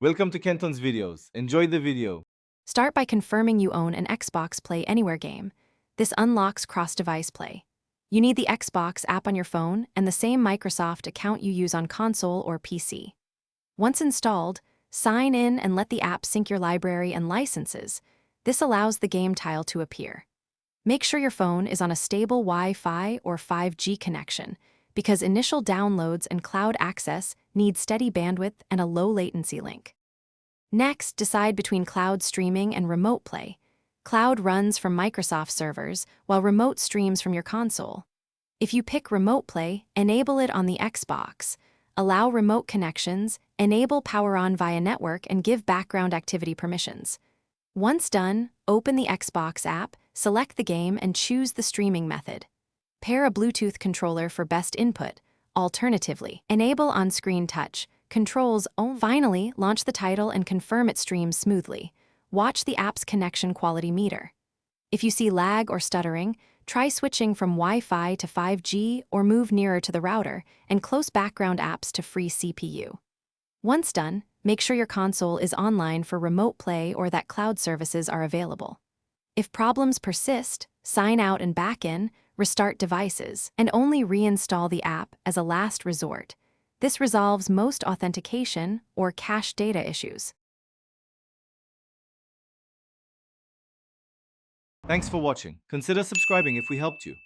Welcome to Kenton's videos. Enjoy the video. Start by confirming you own an Xbox Play Anywhere game. This unlocks cross-device play. You need the Xbox app on your phone and the same Microsoft account you use on console or PC. Once installed, sign in and let the app sync your library and licenses. This allows the game tile to appear. Make sure your phone is on a stable Wi-Fi or 5G connection, because initial downloads and cloud access need steady bandwidth and a low latency link. Next, decide between cloud streaming and remote play. Cloud runs from Microsoft servers, while remote streams from your console. If you pick remote play, enable it on the Xbox. Allow remote connections, enable power on via network, and give background activity permissions. Once done, open the Xbox app, select the game, and choose the streaming method. Pair a Bluetooth controller for best input. Alternatively, enable on-screen touch. Controls. Finally, launch the title and confirm it streams smoothly. Watch the app's connection quality meter. If you see lag or stuttering, try switching from Wi-Fi to 5G or move nearer to the router and close background apps to free CPU. Once done, make sure your console is online for remote play or that cloud services are available. If problems persist, sign out and back in, restart devices, and only reinstall the app as a last resort. This resolves most authentication or cache data issues. Thanks for watching. Consider subscribing if we helped you.